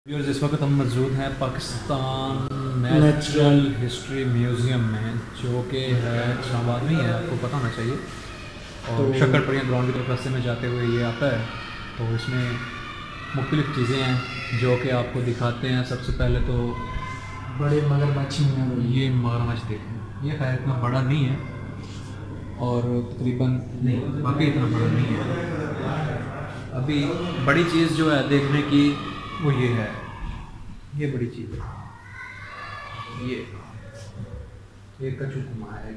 Viewers, इस वक्त हम मौजूद हैं पाकिस्तान नेचुरल हिस्ट्री म्यूज़ियम में, जो कि है इस्लामाबाद में ही है, आपको पता होना चाहिए। और तो शक्करपरिया ग्राउंड की तरफ रास्ते में जाते हुए ये आता है। तो इसमें मुख्तलिफ़ चीज़ें हैं जो कि आपको दिखाते हैं। सबसे पहले तो बड़े मगरमच्छ हैं। ये मगरमच्छ देखें, ये खैर इतना बड़ा नहीं है और तकरीबन नहीं, बाकी इतना बड़ा नहीं है। अभी बड़ी चीज़ जो है देखने की वो ये है, ये बड़ी चीज़ है, ये कछुआ है।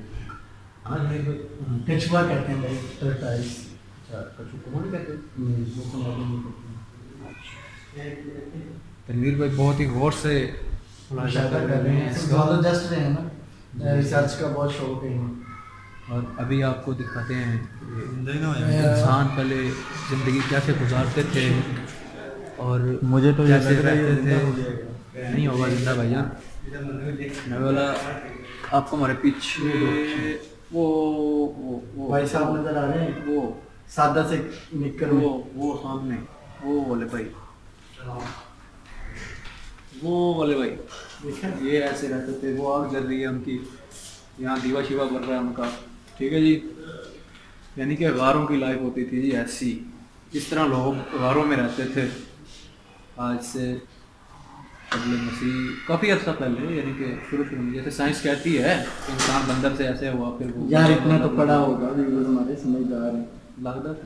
कछुआ कहते हैं भाई, टर्टाइल्स। अच्छा, कछुआ नहीं कहते। तनवीर भाई बहुत ही गौर से मुशाहिदा कर रहे हैं, ज़बरदस्त रहे हैं ना, रिसर्च का बहुत शौक है। और अभी आपको दिखाते हैं इंसान पहले ज़िंदगी कैसे गुजारते थे और मुझे तो कैसे रहते थे। नहीं होगा जिंदा भाईजान। मैं बोला आपको हमारे पीछे वो भाई साहब नजर आ रहे हैं, वो सादा से निकल वो सामने वो वाले भाई, वो वाले भाई देखा। ये ऐसे रहते थे। वो आग जल रही है उनकी, यहाँ दीवा शिवा बन रहा है उनका, ठीक है जी। यानी कि गारों की लाइफ होती थी जी ऐसी, इस तरह लोग गारों में रहते थे। आज से अगले मसीह काफ़ी अर्सा पहले, यानी कि शुरू में जैसे साइंस कहती है इंसान बंदर से ऐसे हुआ, फिर वो यार इतना तो पड़ा होगा भी, वो हमारे समझदार हैं। लगता था।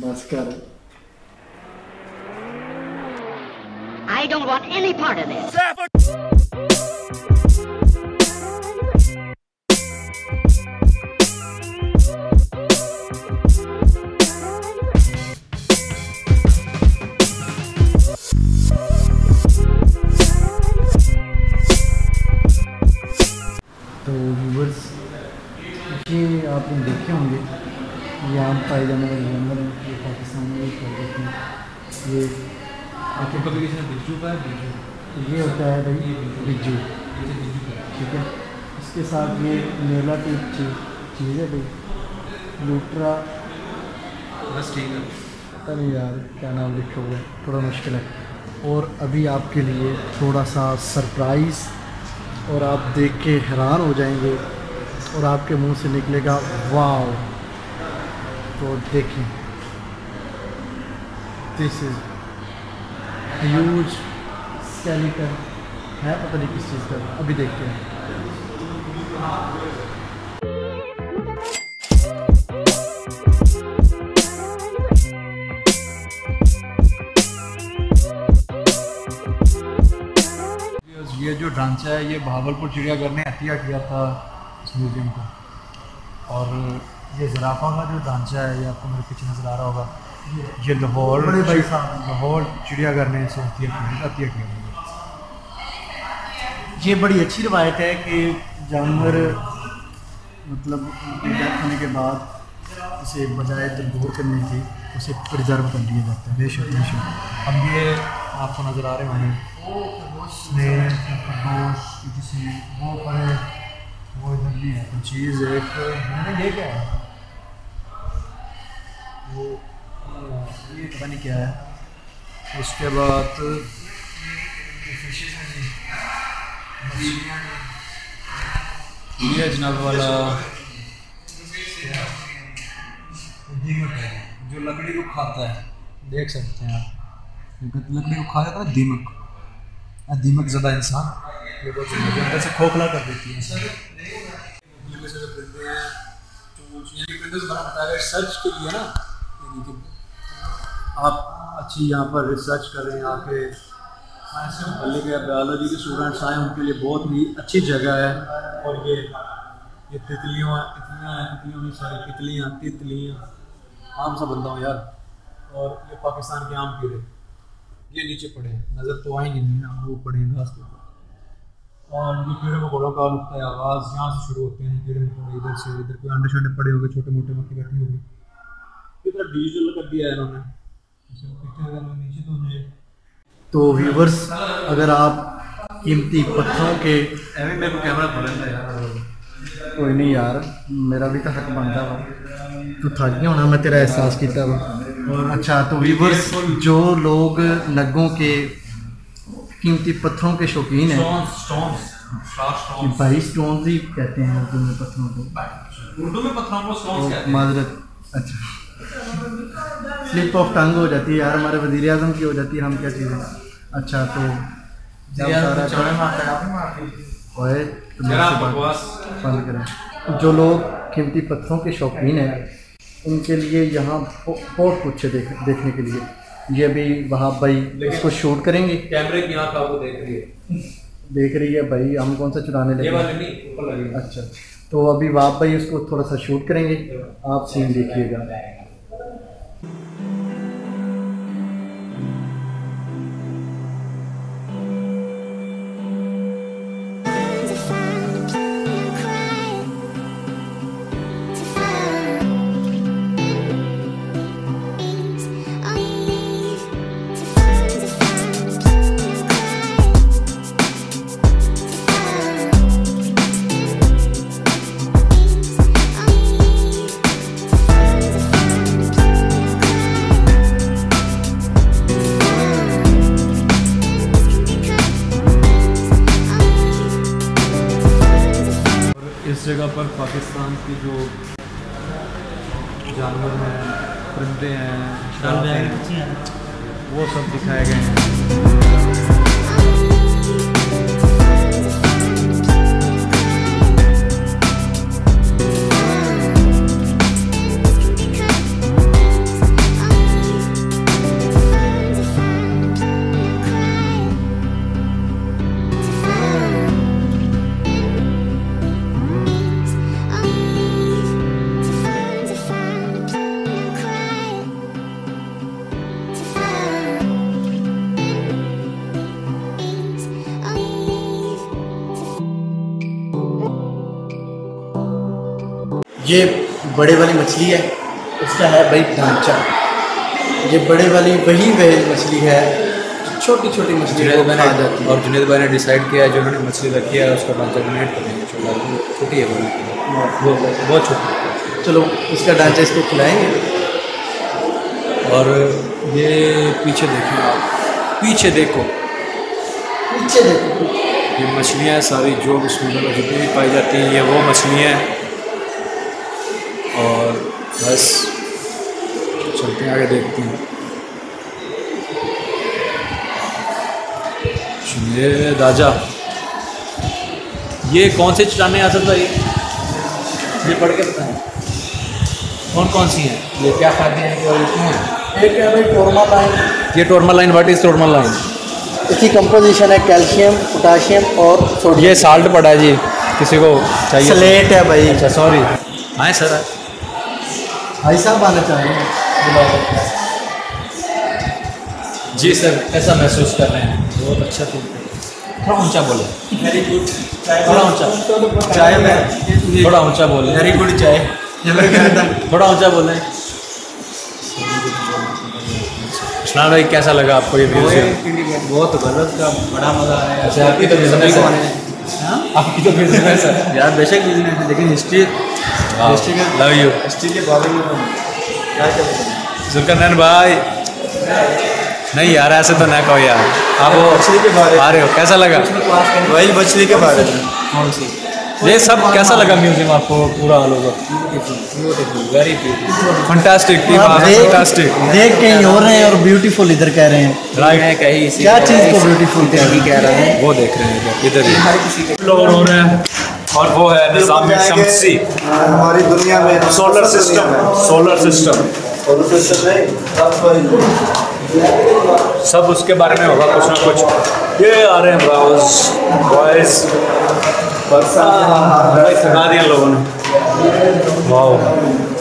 बस कर। I don't want any part of this. तो व्यूवर्स, ये आपने देखे होंगे, ये आम पाए जाने वाले जानवर हैं, ये पाकिस्तान में भी पाए जाते हैं। ये आपको कभी किसी ने बिज्जू का बिज्जू, ये होता है भाई बिज्जू, जैसे बिज्जू का ठीक है। इसके साथ ये मेला टाइप चीज़ है भाई, लूटरा, बस ठीक है। पता नहीं यार क्या नाम लिखा हुआ है, थोड़ा मुश्किल है। और अभी आपके लिए थोड़ा सा सरप्राइज़, और आप देख के हैरान हो जाएंगे और आपके मुंह से निकलेगा वाव। तो देखें, दिस इज ह्यूज स्केलेटन है, पता नहीं किस चीज़ का, अभी देखते हैं। ये जो ढांचा है ये भावलपुर चिड़ियाघर ने हत्या किया था इस म्यूज़ियम को। और ये ज़राफ़ा का जो ढांचा है ये आपको मेरे पीछे नज़र आ रहा होगा, ये लाहौर बड़े भाई साहब, लाहौर चिड़ियाघर ने इसे हत्या किया। ये बड़ी अच्छी रवायत है कि जानवर मतलब डेथ होने के बाद उसे बजाय तब्दील करने की उसे प्रिजर्व कर दिया जाता है। बेशक बेशक। अब ये आपको नज़र आ रहे होंगे स्नेक, खरगोश, किसी वो पड़े, वो इधर भी है कुछ चीज़। एक ये क्या है, वो ये पता नहीं क्या है। उसके बाद ये जनाब वाला दीमक है जो लकड़ी को खाता है, देख सकते हैं आप, लकड़ी को खा जाता है दीमक। दीमक ज़्यादा इंसान ये बहुत अंदर से खोखला कर देती है। सर्च के लिए ना, यानी कि आप अच्छी यहाँ पर रिसर्च कर रहे हैं, आके बायोलॉजी के स्टूडेंट्स आए, उनके लिए बहुत ही अच्छी जगह है। और ये तितलियाँ आम सा बंदा हूँ यार। और ये पाकिस्तान के आम कीड़े, ये नीचे पड़े हैं, नज़र तो आएंगे नहीं ना, वो पड़े हैं घास के ऊपर। और ये कीड़े मकोड़ों का नुक्ता आगाज़ यहाँ से शुरू होते हैं। कीड़े मकोड़े इधर से, इधर कोई अंडे शंडे पड़े होंगे, छोटे मोटे मक्खी बैठी होगी। इधर डिजिटल कर दिया है इन्होंने, नीचे तो व्यूवर्स, अगर आप कीमती पत्थरों के मेरे को कैमरा खोलना यार, कोई नहीं यार, मेरा भी तो हक बनता वा, तो थक गया होना, मैं तेरा एहसास किया वा। अच्छा, तो व्यूवर्स, जो लोग नगों के कीमती पत्थरों के शौकीन हैं। भाई स्टोन्स ही कहते हैं उर्दू में पत्थरों को। उर्दू में पत्थरों को स्टोन्स कहते हैं। माजरत, अच्छा स्लिप ऑफ टंग हो जाती है यार, हमारे वज़ीर आज़म की हो जाती है, हम क्या चीज़ें। अच्छा तो बंद करें। जो लोग कीमती पत्थरों के शौकीन हैं उनके लिए यहाँ बहुत कुछ है देखने के लिए। ये अभी वहाब भाई इसको शूट करेंगे। कैमरे की आँख आपको देख रही है भाई, हम कौन सा चुराने लगे। अच्छा तो अभी वहाब भाई उसको थोड़ा सा शूट करेंगे, आप सीन देखिएगा। इस जगह पर पाकिस्तान के जो जानवर हैं, परिंदे हैं, वो सब दिखाए गए हैं। ये बड़े वाली मछली है, इसका है भाई ढांचा। ये बड़े वाली वही वेल मछली है, छोटी छोटी मछली जुनेद भाई ने और जुनेद भाई ने डिसाइड किया है जो उन्होंने मछली रखी है उसका ढांचा डोनेट करेंगे। छोटी है वो बहुत छोटी। चलो उसका ढांचा इसको खिलाएंगे। और ये पीछे देखें आप, पीछे देखो ये मछलियाँ सारी जो समुद्र में जितनी भी पाई जाती हैं ये वो मछलियाँ हैं। और बस चलते हैं आगे देखते हैं। सुनिए दाजा, ये कौन से चटाने आ सकता है? ये पढ़ के बताएं कौन कौन सी हैं, ये क्या खाते हैं और इसमें एक है भाई टोरमालाइन। ये टोरमालाइन, व्हाट इज टोरमालाइन? इसकी कंपोजिशन है कैल्शियम, पोटाशियम और सोडियम। ये साल्ट पड़ा है जी, किसी को चाहिए? स्लेट है भाई। अच्छा सॉरी। आए सर, भाई साहब आना चाहेंगे जी सर। कैसा महसूस कर रहे हैं? बहुत अच्छा फील। थोड़ा ऊंचा बोले। Very good. थोड़ा ऊंचा चाय में थोड़ा ऊंचा बोले। वेरी गुड चाय। थोड़ा ऊंचा बोले। सुना भाई कैसा लगा आपको ये म्यूजियम? बहुत गलत का बड़ा मजा आया। अच्छा आपकी तो बिजनेस है, आपकी तो बिजनेस है यार, बेशक बिजनेस है लेकिन हिस्ट्री लव यू। हिस्ट्री के बारे में क्या जुल्करनैन भाई नहीं यार ऐसे तो ना कहो यार। आप वो मछली के बारे आ रहे हो, कैसा लगा? वही मछली के बारे में। कौन सी? ये सब कैसा लगा म्यूजियम आपको पूरा all over? Very beautiful, fantastic team, fantastic. देख कहीं हो रहे हैं और ब्यूटीफुल इधर कह रहे हैं। राइट, क्या चीज़ को ब्यूटीफुल कह रहे हैं? वो देख रहे हैं इधर ही फ्लोर हो रहे हैं। और वो है निज़ाम शम्सी, हमारी दुनिया में सोलर सिस्टम सब उसके बारे में होगा कुछ ना कुछ। ये आ रहे हैं बॉयज, सिखा दिया लोगों ने। वाह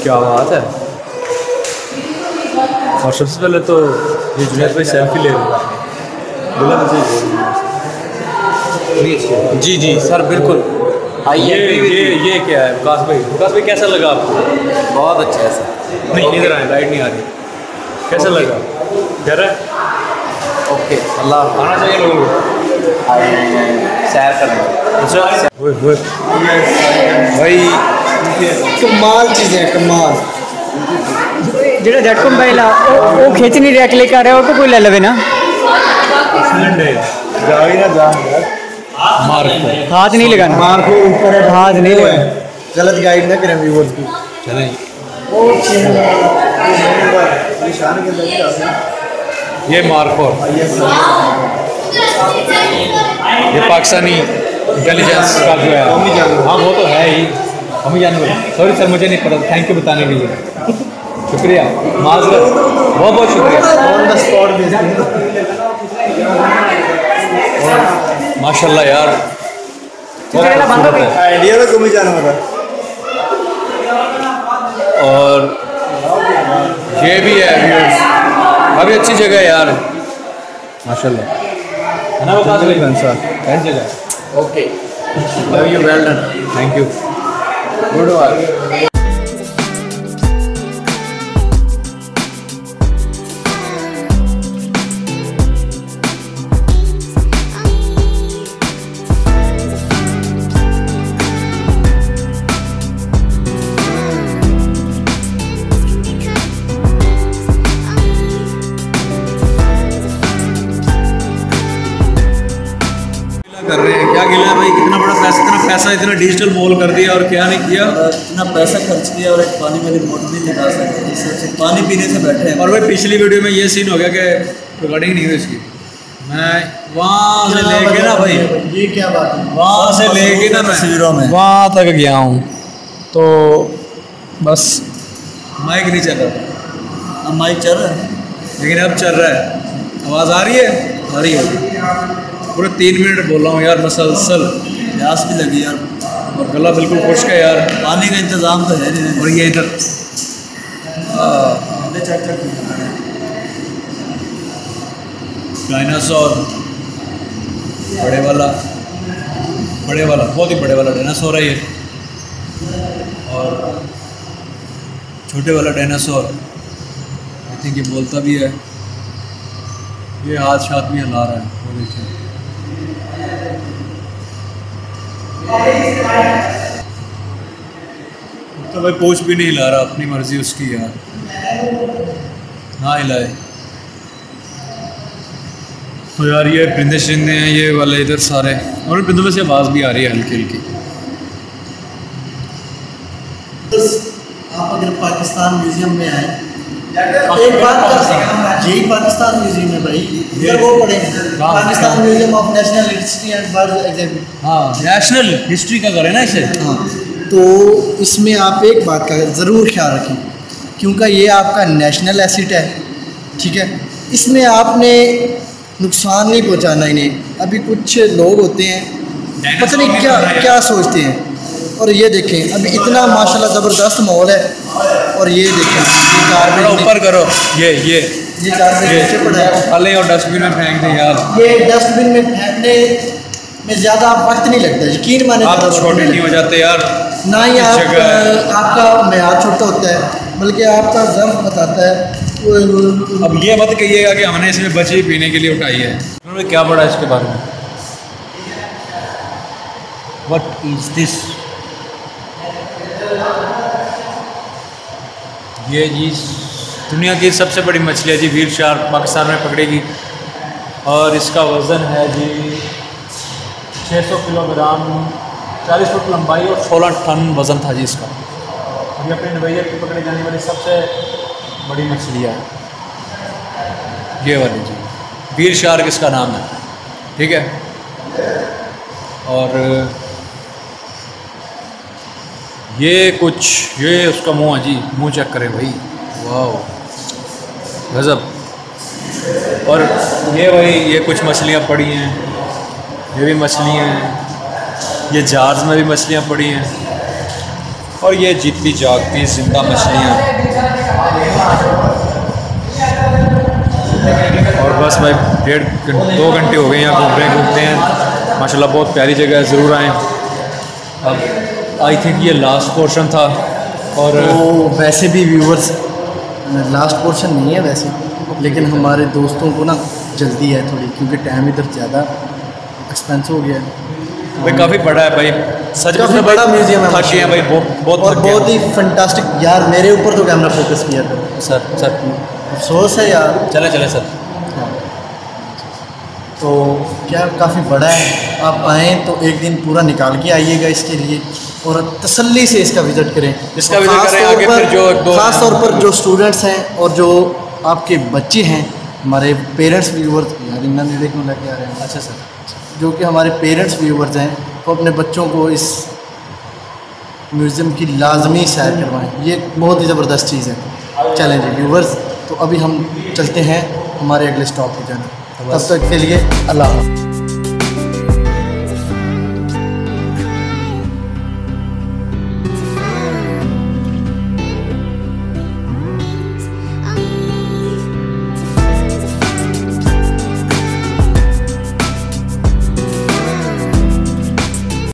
क्या बात है। और सबसे पहले तो ये जुनेद भाई सेल्फी ले रहे हैं। जी जी सर बिल्कुल। ये क्या है विकास भाई कैसा लगा आपको? बहुत अच्छा है सर। नहीं इधर आए, लाइट नहीं आ रही। कैसा लगा? कह रहा है ओके, अल्लाह आना चाहिए लोगों को। सैर करेंगे। अच्छा भाई कमाल चीज़ें हैं, कमाल। ਜਿਹੜਾ झटकम पहला वो खींच नहीं रहा, क्लिक कर रहा है, और कोई ले लेवे ना। एक्सीलेंट है। जाओ ही ना जा मार्को। हाथ नहीं लगाना, मार्को ऊपर है, हाथ नहीं वो लगाना। है। गलत गाइड ना करें व्यूअर्स की। चलें निशान के अंदर भी आते हैं। ये मार्को, ये पाकिस्तानी इंटेलिजेंस का जो है, हाँ वो तो है ही। हम जानवर, सॉरी सर मुझे नहीं पता, थैंक यू बताने के लिए, शुक्रिया, माजरत, बहुत बहुत शुक्रिया। ऑन द स्पॉट भेजते हैं। माशाल्लाह यार, आइडिया तो कम ही जानवर है। और ये भी है व्यूअर्स, काफ़ी अच्छी जगह है यार माशाल्लाह, है ना वकास भाई? कौन जगह? Okay, love you, well done, thank you, good work. कर रहे हैं क्या गिला है भाई? इतना पैसा इतना डिजिटल मॉल कर दिया और क्या नहीं किया? इतना पैसा खर्च किया और एक पानी वाली मोटर नहीं लगा सकते, सिर्फ पानी पीने से बैठे हैं। और भाई पिछली वीडियो में ये सीन हो गया कि रिकॉर्डिंग नहीं हुई इसकी, मैं वहाँ से लेके ना भाई, ये क्या बात है? वहाँ से लेके ना मैं तस्वीरों में वहाँ तक गया हूँ तो बस माइक नहीं चल रहा, अब माइक चल रहा है। लेकिन अब चल रहा है। आवाज़ आ रही है? आ रही है। पूरे 3 मिनट बोल रहा हूँ यार मसलसल, प्यास भी लगी यार, और गला बिल्कुल खुश्क है यार। पानी का इंतजाम तो है नहीं। और ये इधर डायनासोर, बड़े वाला बहुत ही बड़े वाला डायनासोर है ये, और छोटे वाला डायनासोर आई थिंक ये बोलता भी है, ये हाथ शाथ भी हिला रहा है, वो देखिए। तो भाई पूछ भी नहीं हिला रहा, अपनी मर्जी उसकी यार, ना हिलाए। तो यार ये परिंदे शरिंदे हैं ये वाले इधर सारे, और परिंदों में से आवाज़ भी आ रही है हल्की हल्की। आप अगर पाकिस्तान म्यूजियम में आए, एक बात यही पाकिस्तान म्यूजियम है भाई, इधर वो पढ़े Pakistan museum of national history and bird exhibit. हाँ, नेशनल हिस्ट्री का करें ना इसे। हाँ, तो इसमें आप एक बात का ज़रूर ख्याल रखें, क्योंकि ये आपका नेशनल एसेट है, ठीक है। इसमें आपने नुकसान नहीं पहुंचाना इन्हें। अभी कुछ लोग होते हैं पता नहीं क्या क्या सोचते हैं, और ये देखें अभी इतना माशाल्लाह ज़बरदस्त माहौल है, और ये देखें ये कारपेट ऊपर करो, ये कारपेट नीचे पड़ा है, खाली और डस्टबिन में फेंक दे यार। ये डस्टबिन में फेंकने में ज़्यादा वक्त नहीं लगता, यकीन माने आप छोटे नहीं हो जाते यार, ना ही आपका मेयार छोटा होता है, बल्कि आपका ज़र्फ बताता है। अब ये मत कहिएगा कि हमने इसमें बचे पीने के लिए उठाई है। उन्होंने क्या पढ़ा इसके बारे में? What is this? ये जी दुनिया की सबसे बड़ी मछली है जी, व्हील शार्क, पाकिस्तान में पकड़ेगी, और इसका वज़न है जी 600 किलोग्राम, 40 फुट लंबाई और 16 टन वज़न था जी इसका। अभी अपने नवैया की पकड़ी जाने वाली सबसे बड़ी मछली है ये वाली जी, व्हील शार्क इसका नाम है, ठीक है। और ये उसका मुंह है जी, मुंह चेक करें भाई, वाह गज़ब। और ये भाई ये कुछ मछलियाँ पड़ी हैं, ये भी मछलियाँ हैं, ये जार्स में भी मछलियाँ पड़ी हैं, और ये जितनी जागती जिंदा मछलियाँ। और बस भाई 2 घंटे हो गए यहाँ घूमते हैं माशाल्लाह, बहुत प्यारी जगह है, ज़रूर आएँ। अब आई थिंक ये लास्ट पोर्शन था, और तो वैसे भी व्यूवर्स लास्ट पोर्शन नहीं है वैसे, लेकिन हमारे दोस्तों को ना जल्दी है थोड़ी, क्योंकि टाइम इधर ज़्यादा एक्सपेंस हो गया है। भाई काफ़ी बड़ा है भाई, सच काफ़ी में बड़ा म्यूजियम है, थक गए हैं भाई, बहुत और थक गए बहुत ही फंटास्टिक यार। मेरे ऊपर तो कैमरा फोकस किया था सर अफसोस है यार। चले सर। तो क्या काफ़ी बड़ा है, आप आएँ तो एक दिन पूरा निकाल के आइएगा इसके लिए और तसल्ली से इसका विज़िट करें। इसका विज़िट करें आगे फिर जो ख़ास तौर पर जो स्टूडेंट्स हैं और जो आपके बच्चे हैं, हमारे पेरेंट्स व्यूवर्स यार इन्ना नेड़े क्यों लेके आ रहे हैं, अच्छा सर, जो कि हमारे पेरेंट्स व्यूवर्स हैं वो अपने बच्चों को इस म्यूज़ियम की लाजमी सैर करवाएं। ये बहुत ही ज़बरदस्त चीज़ है। चैलेंज व्यूवर्स, तो अभी हम चलते हैं हमारे अगले स्टॉप पर जाने। तब तक के लिए अल्लाह हाफ़िज़।